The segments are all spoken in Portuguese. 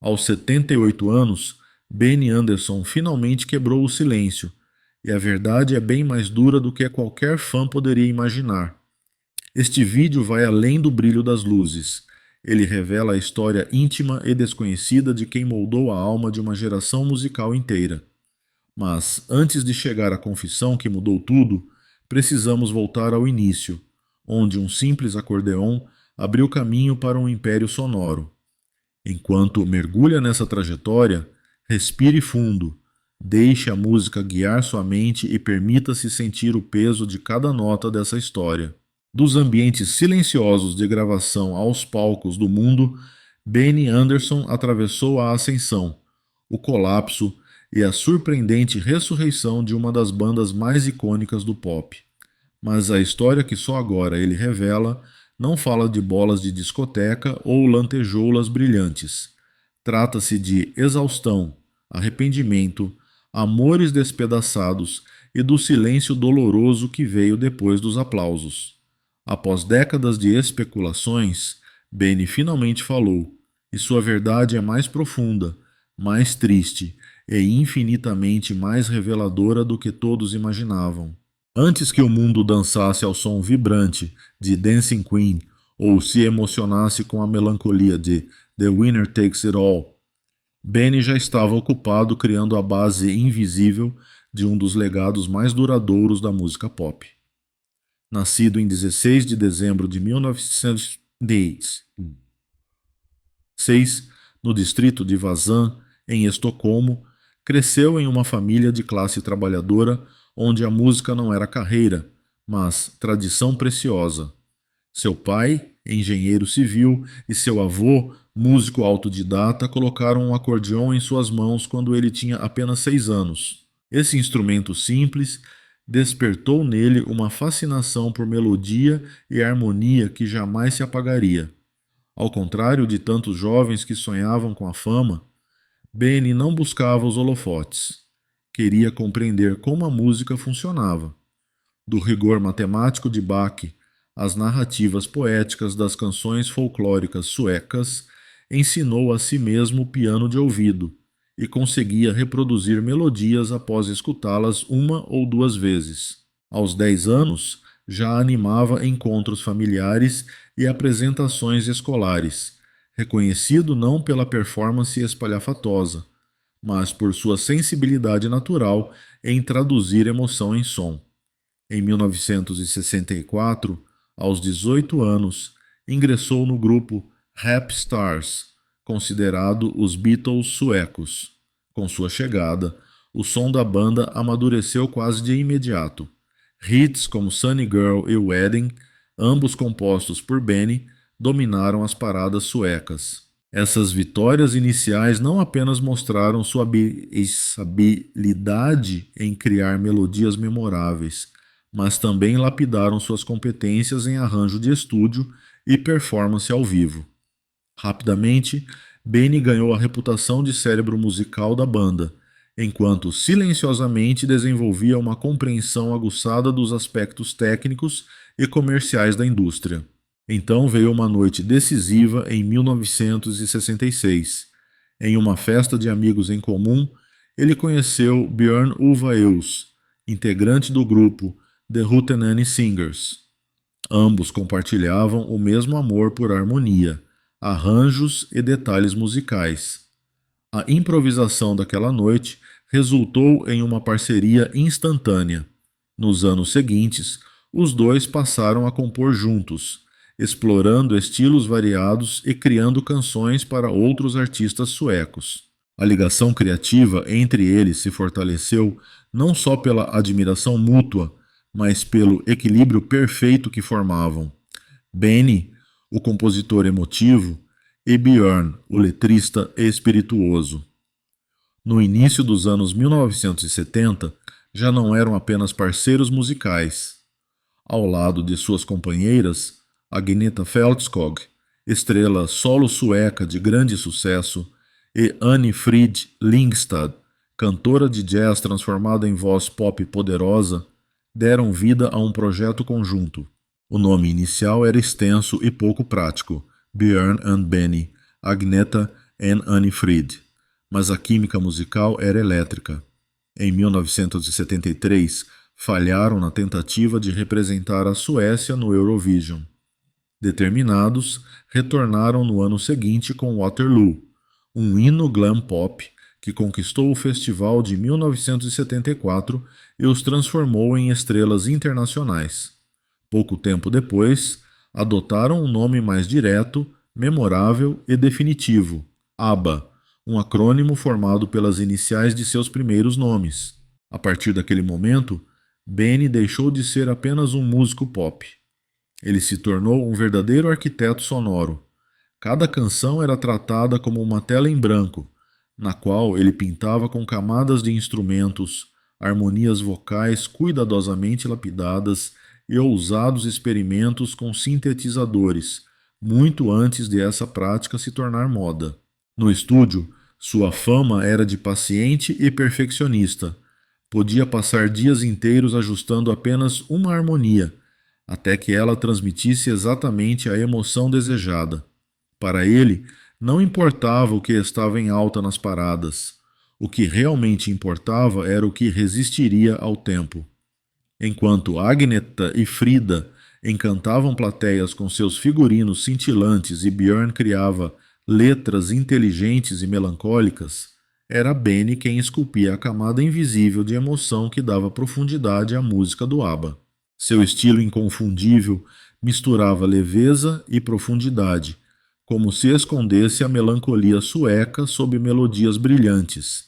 Aos 78 anos, Benny Andersson finalmente quebrou o silêncio, e a verdade é bem mais dura do que qualquer fã poderia imaginar. Este vídeo vai além do brilho das luzes. Ele revela a história íntima e desconhecida de quem moldou a alma de uma geração musical inteira. Mas, antes de chegar à confissão que mudou tudo, precisamos voltar ao início, onde um simples acordeon abriu caminho para um império sonoro. Enquanto mergulha nessa trajetória, respire fundo, deixe a música guiar sua mente e permita-se sentir o peso de cada nota dessa história. Dos ambientes silenciosos de gravação aos palcos do mundo, Benny Andersson atravessou a ascensão, o colapso e a surpreendente ressurreição de uma das bandas mais icônicas do pop. Mas a história que só agora ele revela não fala de bolas de discoteca ou lantejoulas brilhantes. Trata-se de exaustão, arrependimento, amores despedaçados e do silêncio doloroso que veio depois dos aplausos. Após décadas de especulações, Benny finalmente falou, e sua verdade é mais profunda, mais triste e infinitamente mais reveladora do que todos imaginavam. Antes que o mundo dançasse ao som vibrante de Dancing Queen ou se emocionasse com a melancolia de The Winner Takes It All, Benny já estava ocupado criando a base invisível de um dos legados mais duradouros da música pop. Nascido em 16 de dezembro de 1906, no distrito de Vasan, em Estocolmo, cresceu em uma família de classe trabalhadora onde a música não era carreira, mas tradição preciosa. Seu pai, engenheiro civil, e seu avô, músico autodidata, colocaram um acordeão em suas mãos quando ele tinha apenas 6 anos. Esse instrumento simples despertou nele uma fascinação por melodia e harmonia que jamais se apagaria. Ao contrário de tantos jovens que sonhavam com a fama, Benny não buscava os holofotes. Queria compreender como a música funcionava. Do rigor matemático de Bach às narrativas poéticas das canções folclóricas suecas, ensinou a si mesmo o piano de ouvido e conseguia reproduzir melodias após escutá-las uma ou duas vezes. Aos 10 anos, já animava encontros familiares e apresentações escolares, reconhecido não pela performance espalhafatosa, mas por sua sensibilidade natural em traduzir emoção em som. Em 1964, aos 18 anos, ingressou no grupo Rap Stars, considerado os Beatles suecos. Com sua chegada, o som da banda amadureceu quase de imediato. Hits como Sunny Girl e Wedding, ambos compostos por Benny, dominaram as paradas suecas. Essas vitórias iniciais não apenas mostraram sua habilidade em criar melodias memoráveis, mas também lapidaram suas competências em arranjo de estúdio e performance ao vivo. Rapidamente, Benny ganhou a reputação de cérebro musical da banda, enquanto silenciosamente desenvolvia uma compreensão aguçada dos aspectos técnicos e comerciais da indústria. Então veio uma noite decisiva em 1966. Em uma festa de amigos em comum, ele conheceu Björn Ulvaeus, integrante do grupo The Hootenanny Singers. Ambos compartilhavam o mesmo amor por harmonia, arranjos e detalhes musicais. A improvisação daquela noite resultou em uma parceria instantânea. Nos anos seguintes, os dois passaram a compor juntos, explorando estilos variados e criando canções para outros artistas suecos. A ligação criativa entre eles se fortaleceu não só pela admiração mútua, mas pelo equilíbrio perfeito que formavam. Benny, o compositor emotivo, e Björn, o letrista espirituoso. No início dos anos 1970, já não eram apenas parceiros musicais. Ao lado de suas companheiras, Agneta Fältskog, estrela solo sueca de grande sucesso, e Annie Frid Lyngstad, cantora de jazz transformada em voz pop poderosa, deram vida a um projeto conjunto. O nome inicial era extenso e pouco prático, Björn and Benny, Agneta Anne Fried, mas a química musical era elétrica. Em 1973, falharam na tentativa de representar a Suécia no Eurovision. Determinados, retornaram no ano seguinte com Waterloo, um hino glam pop que conquistou o festival de 1974 e os transformou em estrelas internacionais. Pouco tempo depois, adotaram um nome mais direto, memorável e definitivo: ABBA, um acrônimo formado pelas iniciais de seus primeiros nomes. A partir daquele momento, Benny deixou de ser apenas um músico pop. Ele se tornou um verdadeiro arquiteto sonoro. Cada canção era tratada como uma tela em branco, na qual ele pintava com camadas de instrumentos, harmonias vocais cuidadosamente lapidadas e ousados experimentos com sintetizadores, muito antes de essa prática se tornar moda. No estúdio, sua fama era de paciente e perfeccionista. Podia passar dias inteiros ajustando apenas uma harmonia, até que ela transmitisse exatamente a emoção desejada. Para ele, não importava o que estava em alta nas paradas. O que realmente importava era o que resistiria ao tempo. Enquanto Agneta e Frida encantavam plateias com seus figurinos cintilantes e Björn criava letras inteligentes e melancólicas, era Benny quem esculpia a camada invisível de emoção que dava profundidade à música do ABBA. Seu estilo inconfundível misturava leveza e profundidade, como se escondesse a melancolia sueca sob melodias brilhantes.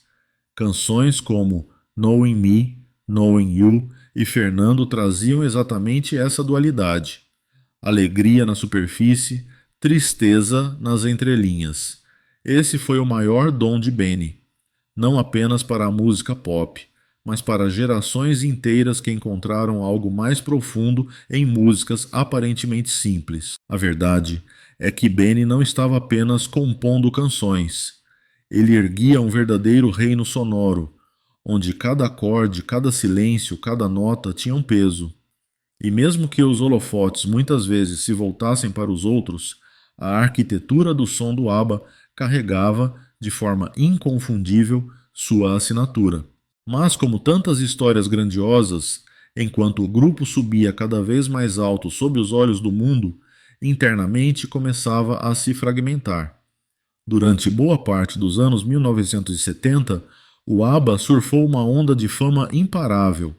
Canções como Knowing Me, Knowing You e Fernando traziam exatamente essa dualidade: alegria na superfície, tristeza nas entrelinhas. Esse foi o maior dom de Benny, não apenas para a música pop, mas para gerações inteiras que encontraram algo mais profundo em músicas aparentemente simples. A verdade é que Benny não estava apenas compondo canções. Ele erguia um verdadeiro reino sonoro, onde cada acorde, cada silêncio, cada nota tinha um peso. E mesmo que os holofotes muitas vezes se voltassem para os outros, a arquitetura do som do ABBA carregava, de forma inconfundível, sua assinatura. Mas, como tantas histórias grandiosas, enquanto o grupo subia cada vez mais alto sob os olhos do mundo, internamente começava a se fragmentar. Durante boa parte dos anos 1970, o ABBA surfou uma onda de fama imparável,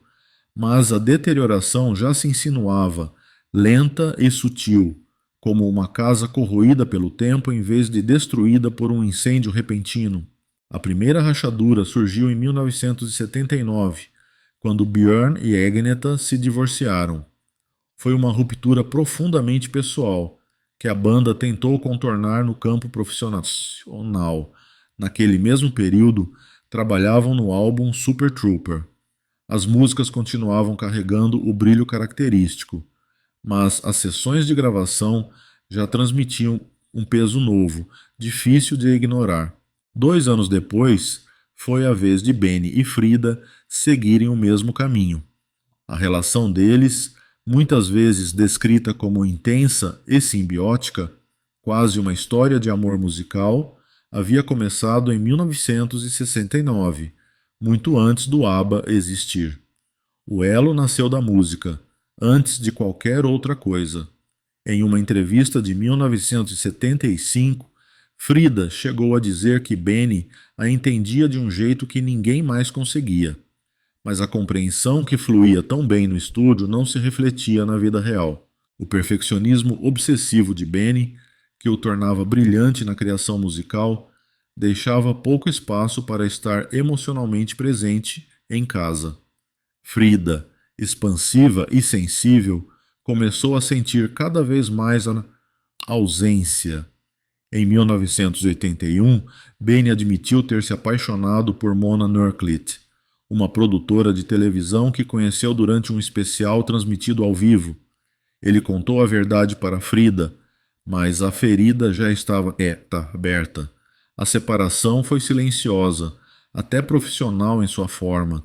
mas a deterioração já se insinuava, lenta e sutil, como uma casa corroída pelo tempo em vez de destruída por um incêndio repentino. A primeira rachadura surgiu em 1979, quando Björn e Agneta se divorciaram. Foi uma ruptura profundamente pessoal, que a banda tentou contornar no campo profissional. Naquele mesmo período, trabalhavam no álbum Super Trooper. As músicas continuavam carregando o brilho característico, mas as sessões de gravação já transmitiam um peso novo, difícil de ignorar. 2 anos depois, foi a vez de Benny e Frida seguirem o mesmo caminho. A relação deles, muitas vezes descrita como intensa e simbiótica, quase uma história de amor musical, havia começado em 1969, muito antes do ABBA existir. O elo nasceu da música, antes de qualquer outra coisa. Em uma entrevista de 1975, Frida chegou a dizer que Benny a entendia de um jeito que ninguém mais conseguia, mas a compreensão que fluía tão bem no estúdio não se refletia na vida real. O perfeccionismo obsessivo de Benny, que o tornava brilhante na criação musical, deixava pouco espaço para estar emocionalmente presente em casa. Frida, expansiva e sensível, começou a sentir cada vez mais a ausência. Em 1981, Benny admitiu ter se apaixonado por Mona Nurklit, uma produtora de televisão que conheceu durante um especial transmitido ao vivo. Ele contou a verdade para Frida, mas a ferida já estava aberta. A separação foi silenciosa, até profissional em sua forma,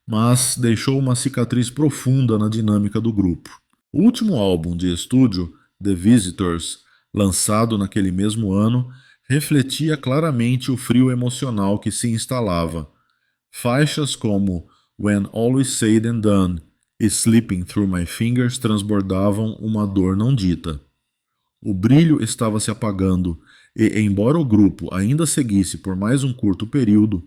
mas deixou uma cicatriz profunda na dinâmica do grupo. O último álbum de estúdio, The Visitors, lançado naquele mesmo ano, refletia claramente o frio emocional que se instalava. Faixas como When All Is Said and Done e Slipping Through My Fingers transbordavam uma dor não dita. O brilho estava se apagando e, embora o grupo ainda seguisse por mais um curto período,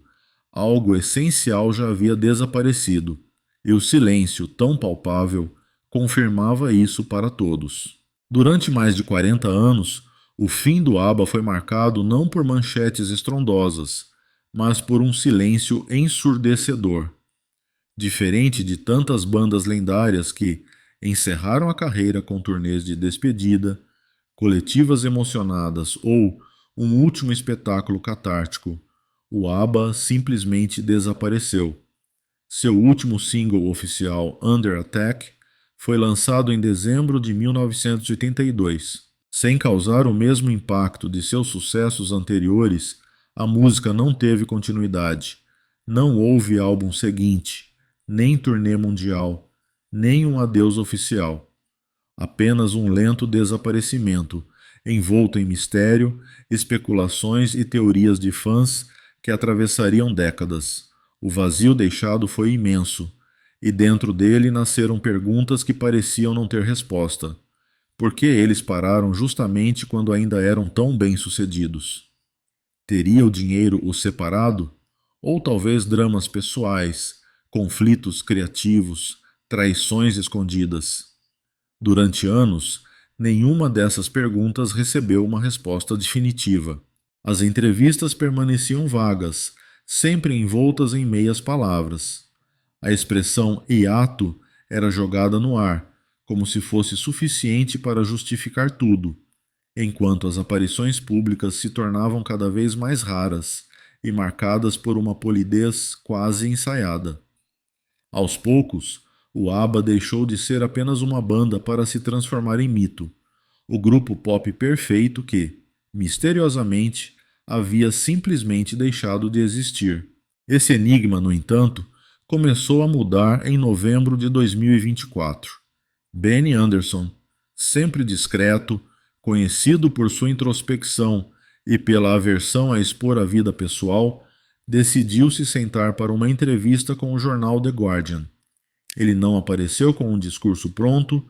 algo essencial já havia desaparecido, e o silêncio, tão palpável, confirmava isso para todos. Durante mais de 40 anos, o fim do ABBA foi marcado não por manchetes estrondosas, mas por um silêncio ensurdecedor. Diferente de tantas bandas lendárias que encerraram a carreira com turnês de despedida, coletivas emocionadas ou um último espetáculo catártico, o ABBA simplesmente desapareceu. Seu último single oficial, Under Attack, foi lançado em dezembro de 1982. Sem causar o mesmo impacto de seus sucessos anteriores, a música não teve continuidade. Não houve álbum seguinte, nem turnê mundial, nem um adeus oficial. Apenas um lento desaparecimento, envolto em mistério, especulações e teorias de fãs que atravessariam décadas. O vazio deixado foi imenso, e dentro dele nasceram perguntas que pareciam não ter resposta. Por que eles pararam justamente quando ainda eram tão bem-sucedidos? Teria o dinheiro os separado? Ou talvez dramas pessoais, conflitos criativos, traições escondidas? Durante anos, nenhuma dessas perguntas recebeu uma resposta definitiva. As entrevistas permaneciam vagas, sempre envoltas em meias palavras. A expressão hiato era jogada no ar, como se fosse suficiente para justificar tudo, enquanto as aparições públicas se tornavam cada vez mais raras e marcadas por uma polidez quase ensaiada. Aos poucos, o ABBA deixou de ser apenas uma banda para se transformar em mito, o grupo pop perfeito que, misteriosamente, havia simplesmente deixado de existir. Esse enigma, no entanto, começou a mudar em novembro de 2024. Benny Andersson, sempre discreto, conhecido por sua introspecção e pela aversão a expor a vida pessoal, decidiu se sentar para uma entrevista com o jornal The Guardian. Ele não apareceu com um discurso pronto,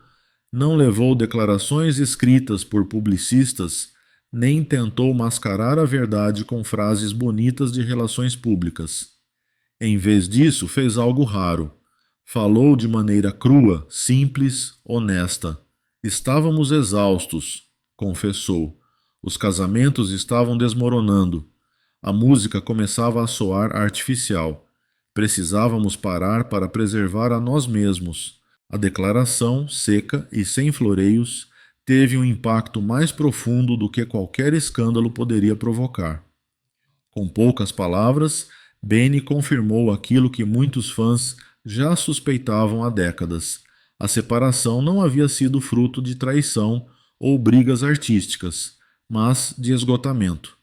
não levou declarações escritas por publicistas, nem tentou mascarar a verdade com frases bonitas de relações públicas. Em vez disso, fez algo raro. Falou de maneira crua, simples, honesta. Estávamos exaustos, confessou. Os casamentos estavam desmoronando. A música começava a soar artificial. Precisávamos parar para preservar a nós mesmos. A declaração, seca e sem floreios, teve um impacto mais profundo do que qualquer escândalo poderia provocar. Com poucas palavras, Benny confirmou aquilo que muitos fãs já suspeitavam há décadas. A separação não havia sido fruto de traição ou brigas artísticas, mas de esgotamento.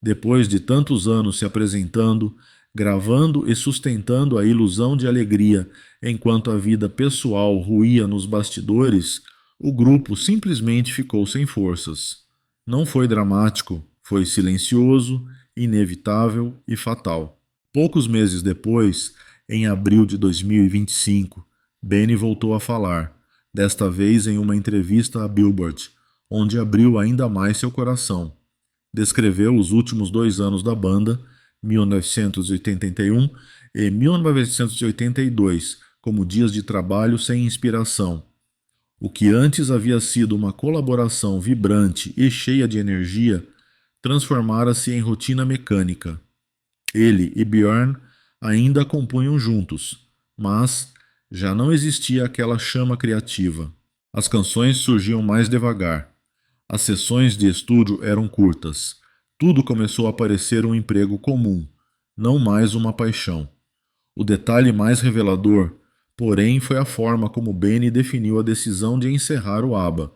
Depois de tantos anos se apresentando, gravando e sustentando a ilusão de alegria enquanto a vida pessoal ruía nos bastidores, o grupo simplesmente ficou sem forças. Não foi dramático, foi silencioso, inevitável e fatal. Poucos meses depois, em abril de 2025, Benny voltou a falar, desta vez em uma entrevista à Billboard, onde abriu ainda mais seu coração. Descreveu os últimos 2 anos da banda, 1981 e 1982, como dias de trabalho sem inspiração. O que antes havia sido uma colaboração vibrante e cheia de energia, transformara-se em rotina mecânica. Ele e Björn ainda compunham juntos, mas já não existia aquela chama criativa. As canções surgiam mais devagar. As sessões de estúdio eram curtas. Tudo começou a parecer um emprego comum, não mais uma paixão. O detalhe mais revelador, porém, foi a forma como Benny definiu a decisão de encerrar o ABBA.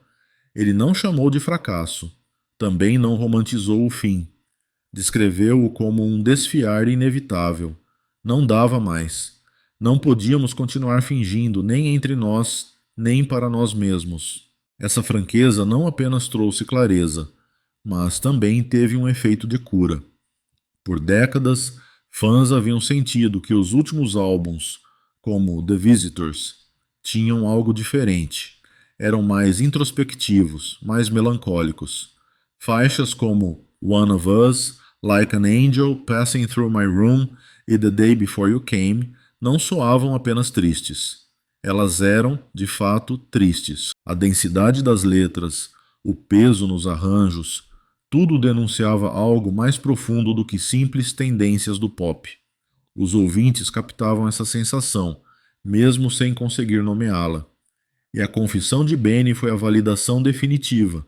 Ele não chamou de fracasso. Também não romantizou o fim. Descreveu-o como um desfiar inevitável. Não dava mais. Não podíamos continuar fingindo, nem entre nós, nem para nós mesmos. Essa franqueza não apenas trouxe clareza, mas também teve um efeito de cura. Por décadas, fãs haviam sentido que os últimos álbuns, como The Visitors, tinham algo diferente. Eram mais introspectivos, mais melancólicos. Faixas como One of Us, Like an Angel, Passing Through My Room e The Day Before You Came não soavam apenas tristes. Elas eram, de fato, tristes. A densidade das letras, o peso nos arranjos, tudo denunciava algo mais profundo do que simples tendências do pop. Os ouvintes captavam essa sensação, mesmo sem conseguir nomeá-la. E a confissão de Benny foi a validação definitiva.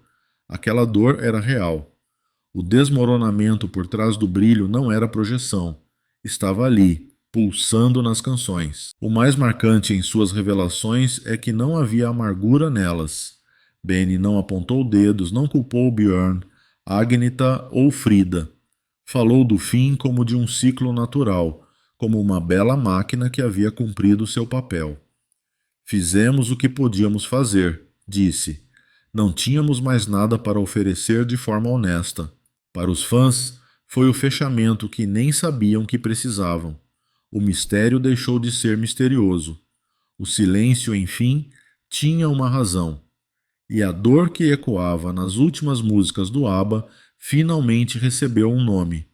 Aquela dor era real. O desmoronamento por trás do brilho não era projeção. Estava ali, pulsando nas canções. O mais marcante em suas revelações é que não havia amargura nelas. Benny não apontou dedos, não culpou Björn, Agnetha ou Frida. Falou do fim como de um ciclo natural, como uma bela máquina que havia cumprido seu papel. Fizemos o que podíamos fazer, disse. Não tínhamos mais nada para oferecer de forma honesta. Para os fãs, foi o fechamento que nem sabiam que precisavam. O mistério deixou de ser misterioso. O silêncio, enfim, tinha uma razão. E a dor que ecoava nas últimas músicas do ABBA finalmente recebeu um nome: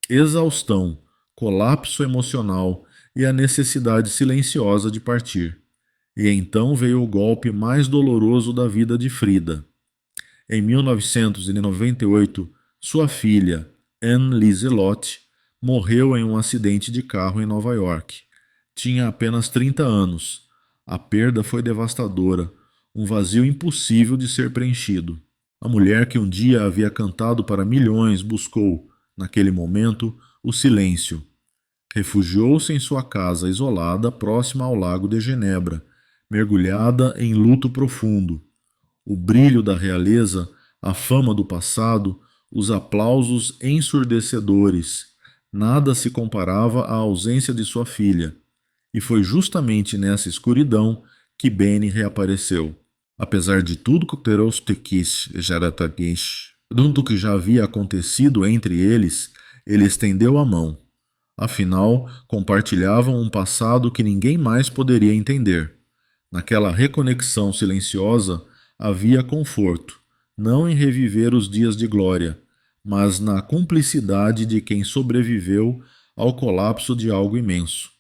exaustão, colapso emocional e a necessidade silenciosa de partir. E então veio o golpe mais doloroso da vida de Frida. Em 1998, sua filha, Anne Liselotte, morreu em um acidente de carro em Nova York. Tinha apenas 30 anos. A perda foi devastadora, um vazio impossível de ser preenchido. A mulher que um dia havia cantado para milhões buscou, naquele momento, o silêncio. Refugiou-se em sua casa isolada próxima ao lago de Genebra, mergulhada em luto profundo. O brilho da realeza, a fama do passado, os aplausos ensurdecedores, nada se comparava à ausência de sua filha. E foi justamente nessa escuridão que Benny reapareceu. Apesar de tudo que já havia acontecido entre eles, ele estendeu a mão. Afinal, compartilhavam um passado que ninguém mais poderia entender. Naquela reconexão silenciosa havia conforto, não em reviver os dias de glória, mas na cumplicidade de quem sobreviveu ao colapso de algo imenso.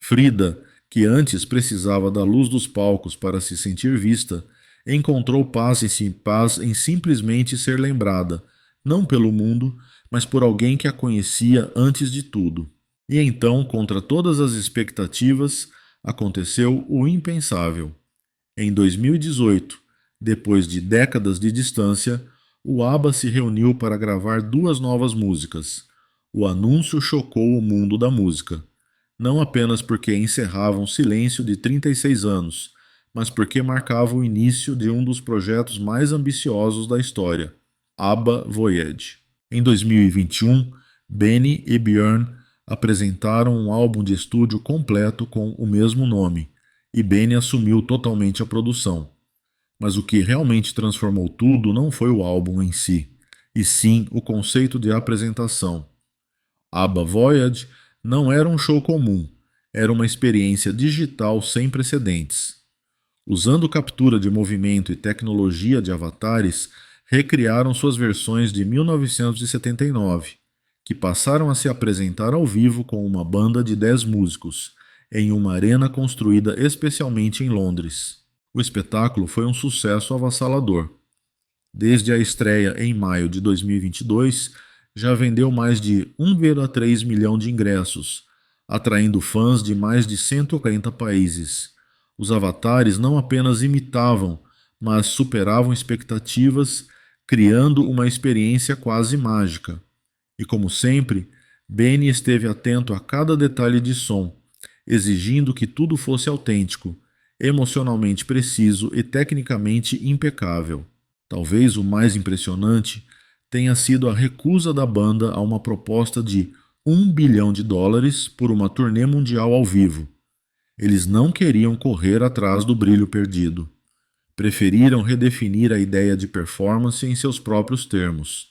Frida, que antes precisava da luz dos palcos para se sentir vista, encontrou paz em simplesmente ser lembrada, não pelo mundo, mas por alguém que a conhecia antes de tudo. E então, contra todas as expectativas, aconteceu o impensável. Em 2018, depois de décadas de distância, o ABBA se reuniu para gravar 2 novas músicas. O anúncio chocou o mundo da música. Não apenas porque encerrava um silêncio de 36 anos, mas porque marcava o início de um dos projetos mais ambiciosos da história, ABBA Voyage. Em 2021, Benny e Björn apresentaram um álbum de estúdio completo com o mesmo nome, e Benny assumiu totalmente a produção. Mas o que realmente transformou tudo não foi o álbum em si, e sim o conceito de apresentação. ABBA Voyage não era um show comum, era uma experiência digital sem precedentes. Usando captura de movimento e tecnologia de avatares, recriaram suas versões de 1979, que passaram a se apresentar ao vivo com uma banda de 10 músicos, em uma arena construída especialmente em Londres. O espetáculo foi um sucesso avassalador. Desde a estreia em maio de 2022, já vendeu mais de 1,3 milhão de ingressos, atraindo fãs de mais de 140 países. Os avatares não apenas imitavam, mas superavam expectativas, criando uma experiência quase mágica. E como sempre, Benny esteve atento a cada detalhe de som, exigindo que tudo fosse autêntico, emocionalmente preciso e tecnicamente impecável. Talvez o mais impressionante tenha sido a recusa da banda a uma proposta de $1 bilhão por uma turnê mundial ao vivo. Eles não queriam correr atrás do brilho perdido. Preferiram redefinir a ideia de performance em seus próprios termos.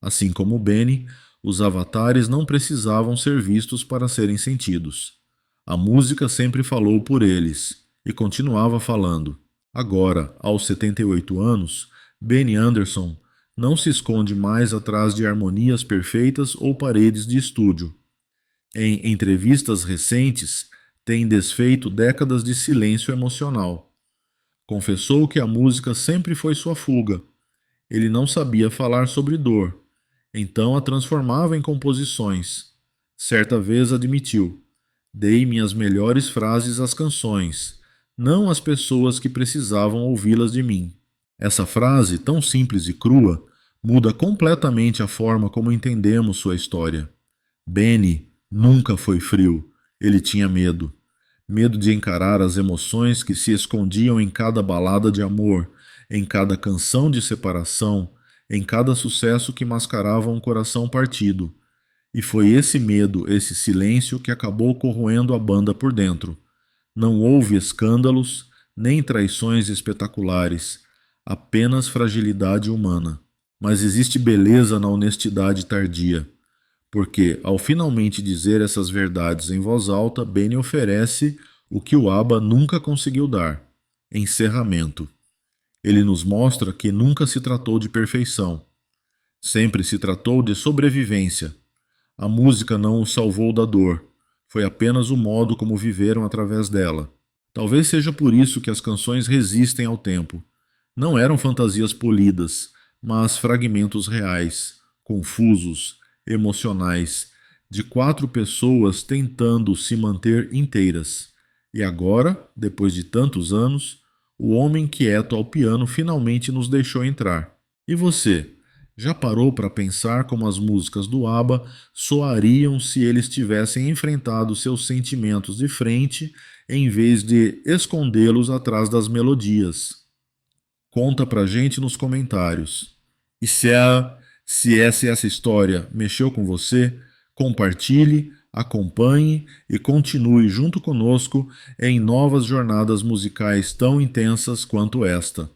Assim como Benny, os avatares não precisavam ser vistos para serem sentidos. A música sempre falou por eles e continuava falando. Agora, aos 78 anos, Benny Andersson não se esconde mais atrás de harmonias perfeitas ou paredes de estúdio. Em entrevistas recentes, tem desfeito décadas de silêncio emocional. Confessou que a música sempre foi sua fuga. Ele não sabia falar sobre dor, então a transformava em composições. Certa vez admitiu: dei minhas melhores frases às canções, não às pessoas que precisavam ouvi-las de mim. Essa frase, tão simples e crua, muda completamente a forma como entendemos sua história. Benny nunca foi frio, ele tinha medo. Medo de encarar as emoções que se escondiam em cada balada de amor, em cada canção de separação, em cada sucesso que mascarava um coração partido. E foi esse medo, esse silêncio que acabou corroendo a banda por dentro. Não houve escândalos, nem traições espetaculares, apenas fragilidade humana. Mas existe beleza na honestidade tardia, porque, ao finalmente dizer essas verdades em voz alta, Benny oferece o que o ABBA nunca conseguiu dar: encerramento. Ele nos mostra que nunca se tratou de perfeição, sempre se tratou de sobrevivência. A música não o salvou da dor, foi apenas o modo como viveram através dela. Talvez seja por isso que as canções resistem ao tempo. Não eram fantasias polidas, mas fragmentos reais, confusos, emocionais, de quatro pessoas tentando se manter inteiras. E agora, depois de tantos anos, o homem quieto ao piano finalmente nos deixou entrar. E você? Já parou para pensar como as músicas do ABBA soariam se eles tivessem enfrentado seus sentimentos de frente em vez de escondê-los atrás das melodias? Conta pra gente nos comentários. E se essa história mexeu com você, compartilhe, acompanhe e continue junto conosco em novas jornadas musicais tão intensas quanto esta.